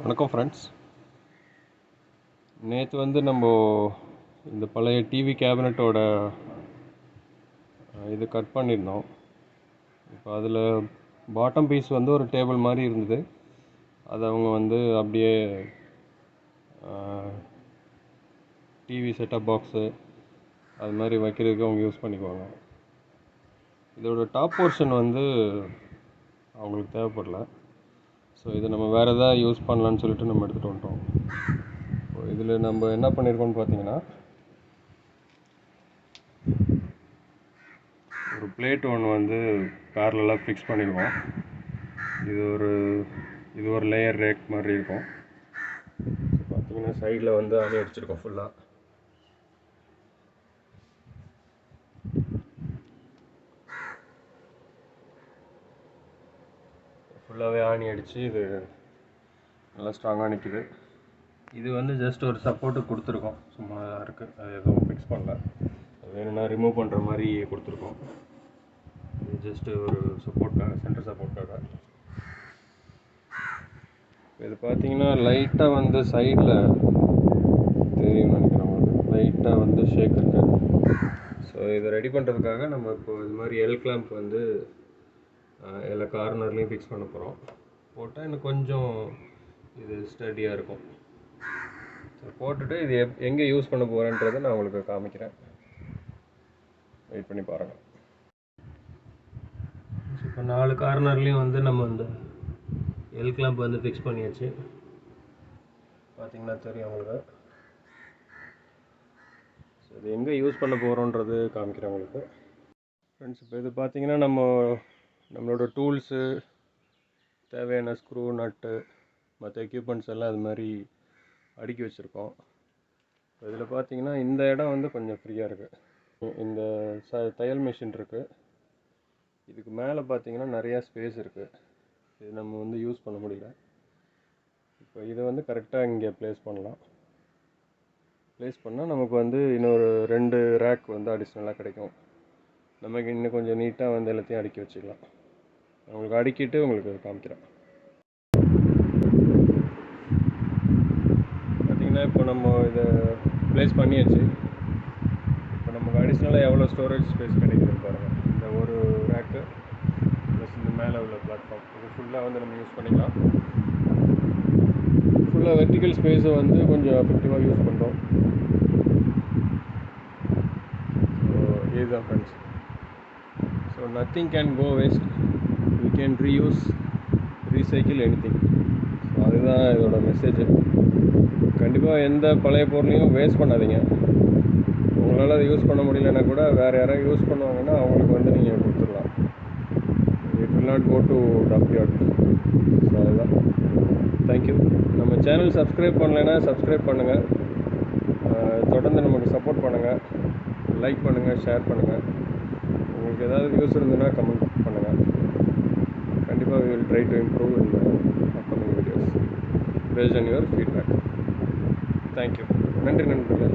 வணக்கம் ஃப்ரெண்ட்ஸ். நேற்று வந்து நம்ம இந்த பழைய டிவி கேபினட்டோட இது கட் பண்ணியிருந்தோம். இப்போ அதில் பாட்டம் பீஸ் வந்து ஒரு டேபிள் மாதிரி இருந்தது. அதை அவங்க வந்து அப்படியே டிவி செட்டப் பாக்ஸு அது மாதிரி வைக்கிறதுக்கு அவங்க யூஸ் பண்ணிக்குவாங்க. இதோட டாப் போர்ஷன் வந்து அவங்களுக்கு தேவைப்படல. ஸோ இதை நம்ம வேறு எதாவது யூஸ் பண்ணலான்னு சொல்லிட்டு நம்ம எடுத்துகிட்டு வந்துட்டோம். இதில் நம்ம என்ன பண்ணியிருக்கோம்னு பார்த்தீங்கன்னா, ஒரு பிளேட் ஒன்று வந்து பேரலாக ஃபிக்ஸ் பண்ணியிருக்கோம். இது ஒரு லேயர் ரேக் மாதிரி இருக்கும். பார்த்தீங்கன்னா சைடில் வந்து ஆணி அடிச்சிருக்கோம். ஃபுல்லாகவே ஆணி அடித்து இது நல்லா ஸ்ட்ராங்காக நிற்கிது. இது வந்து ஜஸ்ட் ஒரு சப்போர்ட்டு கொடுத்துருக்கோம், சும்மா இருக்குது. அது எதுவும் ஃபிக்ஸ் பண்ணல. அது வேணும்னா ரிமூவ் பண்ணுற மாதிரி கொடுத்துருக்கோம். இது ஜஸ்ட்டு ஒரு சப்போர்ட்டாக, சென்டர் சப்போர்ட்டாக. இது பார்த்தீங்கன்னா லைட்டாக வந்து சைடில் தெரியும் நினைக்கிறேன், லைட்டாக வந்து ஷேக் இருக்குது. ஸோ இதை ரெடி பண்ணுறதுக்காக நம்ம இப்போ இது மாதிரி எல் கிளாம்ப் வந்து எல்லா கார்னர்லேயும் ஃபிக்ஸ் பண்ண போகிறோம். போட்டால் இன்னும் கொஞ்சம் இது ஸ்டடியாக இருக்கும். ஸோ போட்டுட்டு இது எங்கே யூஸ் பண்ண போகிறேன்றதை நான் உங்களுக்கு காமிக்கிறேன். வெயிட் பண்ணி பாருங்கள். இப்போ 4 கார்னர்லேயும் வந்து நம்ம இந்த எல் கிளாம்ப் வந்து ஃபிக்ஸ் பண்ணியாச்சு. பார்த்தீங்கன்னா தெரியும் உங்களுக்கு. ஸோ இது எங்கே யூஸ் பண்ண போகிறோன்றது காமிக்கிறேன் உங்களுக்கு. ஃப்ரெண்ட்ஸ், இப்போ இது பார்த்தீங்கன்னா நம்மளோட டூல்ஸு, தேவையான ஸ்க்ரூ, நட்டு, மற்ற எக்யூப்மெண்ட்ஸ் எல்லாம் அது மாதிரி அடுக்கி வச்சுருக்கோம். இதில் பார்த்தீங்கன்னா இந்த இடம் வந்து கொஞ்சம் ஃப்ரீயாக இருக்குது. இந்த தையல் மிஷின் இருக்குது. இதுக்கு மேலே பார்த்தீங்கன்னா நிறையா ஸ்பேஸ் இருக்குது. இது நம்ம வந்து யூஸ் பண்ண முடியல. இப்போ இதை வந்து கரெக்டாக இங்கே ப்ளேஸ் பண்ணால் நமக்கு வந்து இன்னொரு 2 ரேக் வந்து அடிஷ்னலாக கிடைக்கும். நமக்கு இன்னும் கொஞ்சம் நீட்டாக வந்து எல்லாத்தையும் அடுக்கி வச்சுக்கலாம். உங்களுக்கு அடுக்கிட்டு உங்களுக்கு காமிக்கிறேன். பார்த்திங்கன்னா இப்போ நம்ம இதை ப்ளேஸ் பண்ணியாச்சு. இப்போ நமக்கு அடிஷ்னலாக எவ்வளோ ஸ்டோரேஜ் ஸ்பேஸ் கிடைக்குதுன்னு பாருங்கள். இந்த ஒரு ரேக்கு ப்ளஸ் இந்த மேலே உள்ள பிளாட்ஃபார்ம், இது ஃபுல்லாக வந்து நம்ம யூஸ் பண்ணிக்கலாம். ஃபுல்லாக வெர்டிக்கல் ஸ்பேஸை வந்து கொஞ்சம் எஃபெக்டிவாக யூஸ் பண்ணுறோம். ஸோ இதுதான் friends. So nothing can go waste, we can reuse, recycle anything. So அதுதான் இதோட மெசேஜ். கண்டிப்பாக எந்த பழைய பொருளையும் வேஸ்ட் பண்ணாதீங்க. உங்களால் அதை யூஸ் பண்ண முடியலன்னா கூட வேறு யாராவது யூஸ் பண்ணுவாங்கன்னா அவங்களுக்கு வந்து நீங்கள் கொடுத்துடலாம். It will not go to dump yard. So அதுதான். தேங்க்யூ. நம்ம சேனல் சப்ஸ்கிரைப் பண்ணலைன்னா சப்ஸ்கிரைப் பண்ணுங்கள். தொடர்ந்து நமக்கு சப்போர்ட் பண்ணுங்கள். லைக் பண்ணுங்கள், ஷேர் பண்ணுங்கள். உங்களுக்கு ஏதாவது வியூஸ் இருந்ததுன்னா கமெண்ட் பண்ணுங்கள். கண்டிப்பாக we will try to improve in the upcoming videos based on your feedback. Thank you. நன்றி நண்பர்களே.